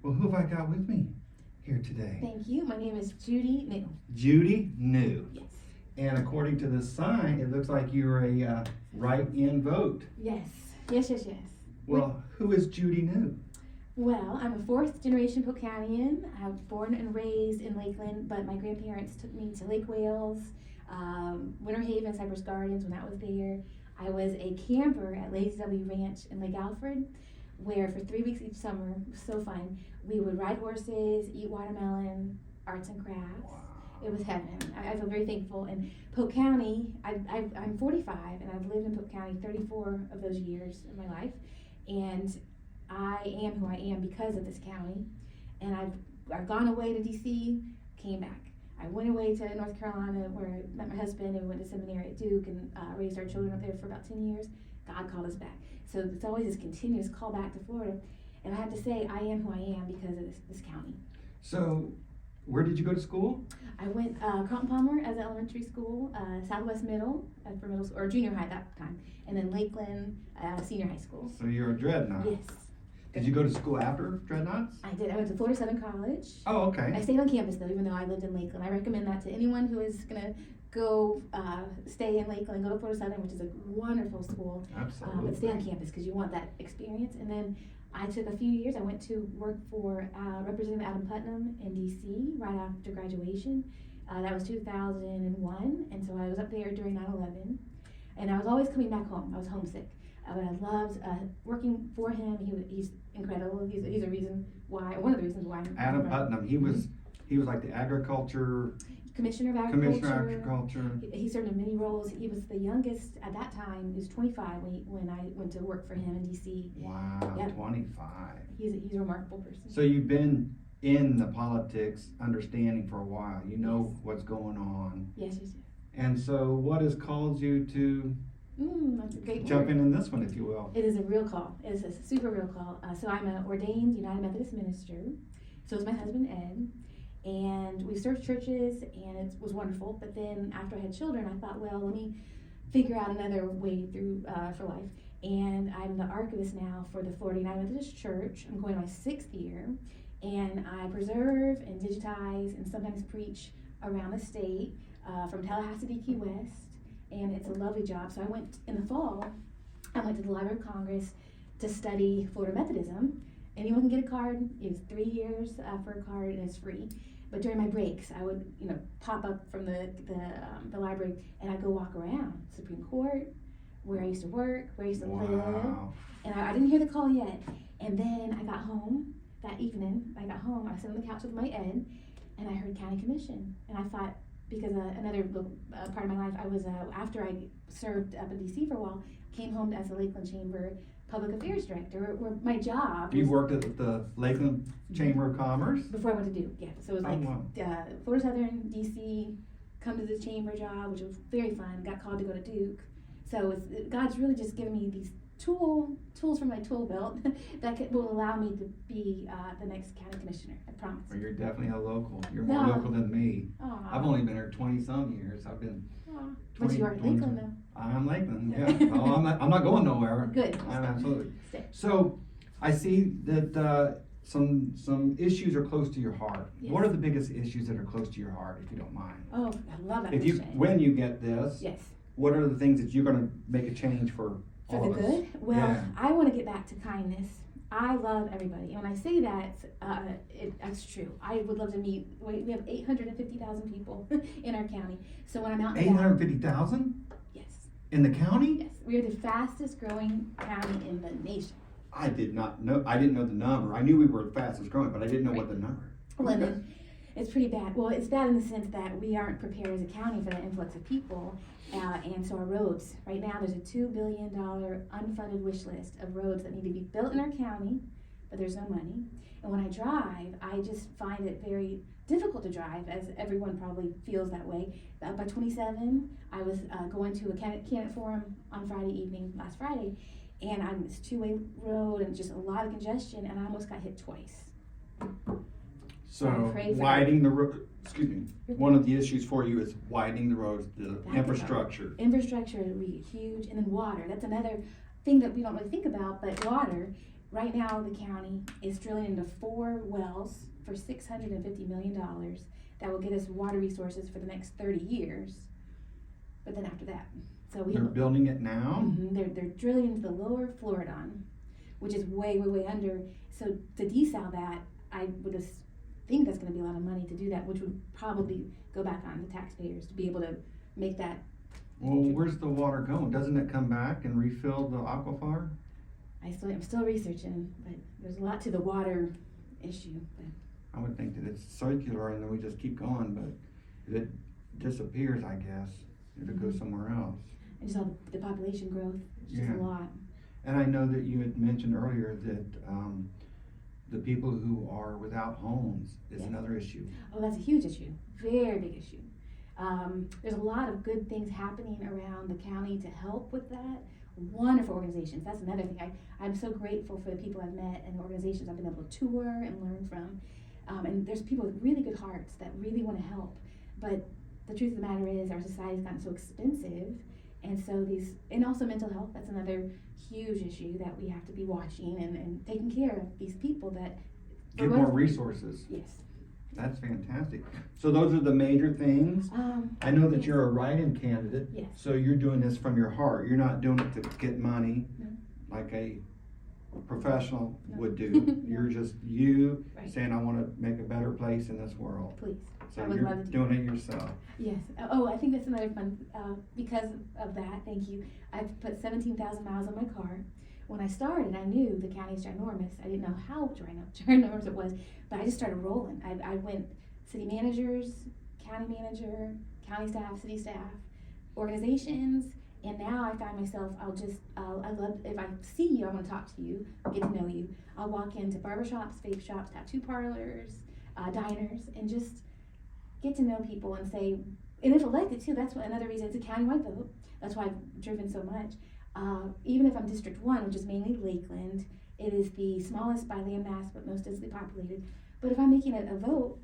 Well, who have I got with me here today? Thank you. My name is Judi New. Judi New. Yes. And according to the sign, it looks like you're a write-in vote. Yes. Well, who is Judi New? Well, I'm a fourth generation Polk Countian. I was born and raised in Lakeland, but my grandparents took me to Lake Wales, Winter Haven, Cypress Gardens when I was there. I was a camper at Lazy W Ranch in Lake Alfred, where for 3 weeks each summer, it was so fun, we would ride horses, eat watermelon, arts and crafts. Wow. It was heaven. I feel very thankful. And Polk County, I'm 45, and I've lived in Polk County 34 of those years of my life. And I am who I am because of this county. And I've gone away to DC, came back. I went away to North Carolina where I met my husband, and we went to seminary at Duke and raised our children up there for about 10 years. God called us back. So it's always this continuous call back to Florida. And I have to say, I am who I am because of this county. So, where did you go to school? I went Carlton Palmer as an elementary school, Southwest Middle for middle school, or junior high at that time, and then Lakeland senior high school. So you're a dreadnought. Yes. Did you go to school after dreadnoughts? I did. I went to Florida Southern College. Oh, okay. I stayed on campus though, even though I lived in Lakeland. I recommend that to anyone who is gonna go stay in Lakeland, go to Florida Southern, which is a wonderful school. Absolutely. But stay on campus because you want that experience. And then I took a few years. I went to work for Representative Adam Putnam in DC right after graduation. That was 2001, and so I was up there during 9/11, and I was always coming back home. I was homesick, but I loved working for him. He's incredible. He's a reason why. One of the reasons why. Adam Putnam. He was like the agriculture. Commissioner of Agriculture. Commissioner of Agriculture. He served in many roles. He was the youngest at that time. He was 25 when I went to work for him in DC. Wow, yep. 25. He's a remarkable person. So you've been in the politics, understanding for a while. You know Yes. what's going on. Yes. And so, what has called you to That's a great jump word. in this one, if you will? It is a real call. It is a super real call. So I'm an ordained United Methodist minister. So is my husband Ed. And we served churches, and it was wonderful. But then after I had children, I thought, well, let me figure out another way through for life. And I'm the archivist now for the Florida United Methodist Church. I'm going on my 6th year. And I preserve and digitize and sometimes preach around the state, from Tallahassee to Key West. And it's a lovely job. So I went in the fall, I went to the Library of Congress to study Florida Methodism. Anyone can get a card. It's 3 years for a card, and it's free. But during my breaks, I would, pop up from the library, and I'd go walk around Supreme Court, where I used to work, where I used to live. And I didn't hear the call yet. And then I got home that evening. I sat on the couch with my Ed, and I heard County Commission. And I thought, because another part of my life, I was after I served up in DC for a while, came home as the Lakeland Chamber Public Affairs Director, where my job. You worked at the Lakeland Chamber of Commerce? Before I went to Duke, yeah. So it was Florida Southern, DC, come to the chamber job, which was very fun. Got called to go to Duke. So God's really just given me these tools from my tool belt that will allow me to be the next county commissioner. I promise. Well, you're definitely a local. You're more local than me. Aww. I've only been here 20-some years. I've been. But you are at Lakeland, though. I'm Lakeland, yeah. Oh, I'm not going nowhere. Good. I'm absolutely. Stay. So, I see that some issues are close to your heart. Yes. What are the biggest issues that are close to your heart, if you don't mind? Oh, I love that. When you get this, yes. What are the things that you're going to make a change for all the of us? good? Well, yeah. I want to get back to kindness. I love everybody, and when I say that, that's true. I would love to meet. We have 850,000 people in our county. So when I'm out, 850,000? Yes. In the county? Yes, we are the fastest growing county in the nation. I did not know. I didn't know the number. I knew we were the fastest growing, but I didn't know what the number. Well, then, it's pretty bad. Well, it's bad in the sense that we aren't prepared as a county for that influx of people. And so our roads, right now there's a $2 billion unfunded wish list of roads that need to be built in our county, but there's no money. And when I drive, I just find it very difficult to drive, as everyone probably feels that way. By 27, I was going to a candidate forum on last Friday, and it's a two-way road and just a lot of congestion, and I almost got hit twice. So widening the road, one of the issues for you is widening the roads, the infrastructure. Infrastructure would be huge, and then water. That's another thing that we don't really think about, but water, Right now, the county is drilling into 4 wells for $650 million that will get us water resources for the next 30 years. But then after that, so They're building it now? Mm-hmm, they're drilling into the lower Florida, which is way, way, way under. So to desal that, I would think that's going to be a lot of money to do that, which would probably go back on the taxpayers to be able to make that. Well, where's the water going? Doesn't it come back and refill the aquifer? I'm still researching, but there's a lot to the water issue. But I would think that it's circular and then we just keep going, but if it disappears, I guess, if it goes somewhere else. and just all the population growth, it's just Yeah. a lot. And I know that you had mentioned earlier that the people who are without homes is Yes. another issue. Oh, that's a huge issue, very big issue. There's a lot of good things happening around the county to help with that. Wonderful organizations, that's another thing. I'm so grateful for the people I've met and the organizations I've been able to tour and learn from. And there's people with really good hearts that really want to help. But the truth of the matter is our society's gotten so expensive, and so and also mental health, that's another huge issue that we have to be watching and taking care of these people that Give more resources. Yes. That's fantastic. So those are the major things. I know that yes. you're a write-in candidate. Yes. So you're doing this from your heart. You're not doing it to get money No. like a professional No. would do. No. You're just you Right. saying, I want to make a better place in this world. Please. So I would you're love to do doing it yourself. Yes. Oh, I think that's another fun, because of that, thank you. I've put 17,000 miles on my car. When I started, I knew the county's ginormous. I didn't know how ginormous it was, but I just started rolling. I went city managers, county manager, county staff, city staff, organizations, and now I find myself, I love, if I see you, I want to talk to you, get to know you. I'll walk into barbershops, vape shops, tattoo parlors, diners, and just get to know people and say, and if elected too, that's another reason it's a countywide vote. That's why I've driven so much. Even if I'm District 1, which is mainly Lakeland, it is the smallest by land mass, but most densely populated. But if I'm making a vote,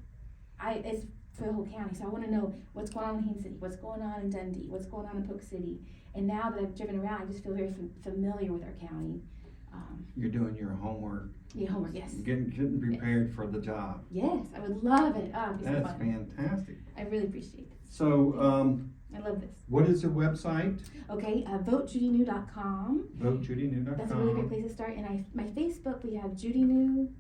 it's for the whole county. So I want to know what's going on in Haines City, what's going on in Dundee, what's going on in Polk City. And now that I've driven around, I just feel very familiar with our county. You're doing your homework. Yeah, homework, yes. Getting prepared for the job. Yes, I would love it. Oh, it'd be so That's fun. fantastic. I really appreciate it. So, I love this. what is the website? Okay, votejudynew.com. VoteJudyNew.com. That's a really great place to start. And my Facebook, we have Judy New,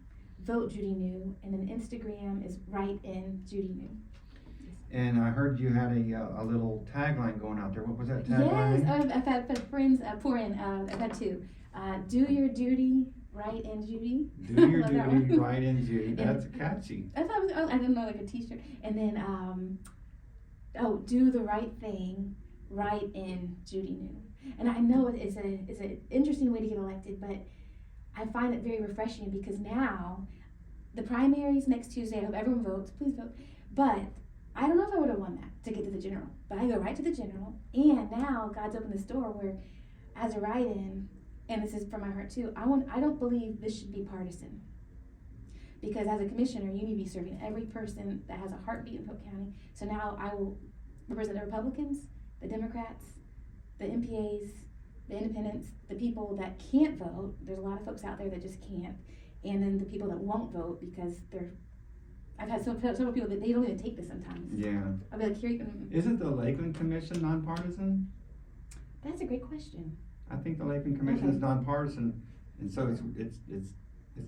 Vote Judy New, and then Instagram is Write In Judy New. And I heard you had a little tagline going out there. What was that tagline? Yes, I've had friends pour in. I've had two. Do your duty, write in Judy. Do your Love that duty, one. write in Judy. That's catchy. I thought it was, I didn't know, like a t-shirt. And then, do the right thing, write in Judy New. And I know it's an interesting way to get elected, but I find it very refreshing because now the primaries next Tuesday, I hope everyone votes, please vote. But I don't know if I would have won that to get to the general, but I go right to the general. And now God's opened this door where as a write-in, and this is from my heart too, I don't believe this should be partisan. Because as a commissioner, you need to be serving every person that has a heartbeat in Polk County. So now I will represent the Republicans, the Democrats, the MPAs, the independents, the people that can't vote. There's a lot of folks out there that just can't. And then the people that won't vote because I've had several people that they don't even take this sometimes. Yeah. I'll be like, here you can. Isn't the Lakeland Commission nonpartisan? That's a great question. I think the Lakeland Commission is nonpartisan, and so it's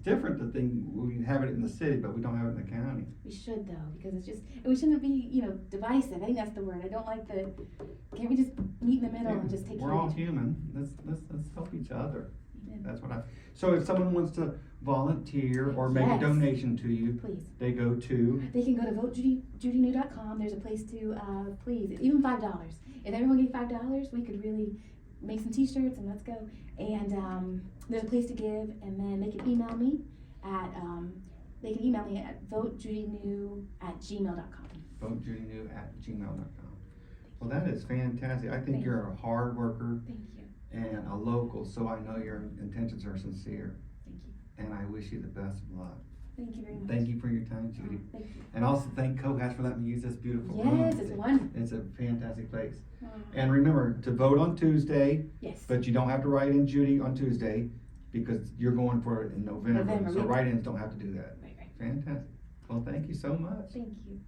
different. The thing we have it in the city, but we don't have it in the county. We should though, because it's just we shouldn't be divisive. I think that's the word. I don't like can't we just meet in the middle and just take care We're all of each other? human. Let's help each other. Amen. That's what so if someone wants to volunteer or make a Yes. donation to you, Please. they go to They can go to votejudynew.com. There's a place to please, even $5. If everyone gave $5, we could really make some t-shirts and let's go. And there's a place to give, and then they can email me at votejudynew@gmail.com. votejudynew@gmail.com. Well, that is fantastic. I think Thank you're a hard worker Thank you. and a local, so I know your intentions are sincere. Thank you. And I wish you the best of luck. Thank you very much. Thank you for your time, Judy. Thank you. And also thank Cohas for letting me use this beautiful room. Yes, it's wonderful. It's a fantastic place. Oh. And remember to vote on Tuesday, Yes. but you don't have to write in Judy on Tuesday. because you're going for it in November, November, so yeah. write-ins don't have to do that. Right. Fantastic. Well, thank you so much. Thank you.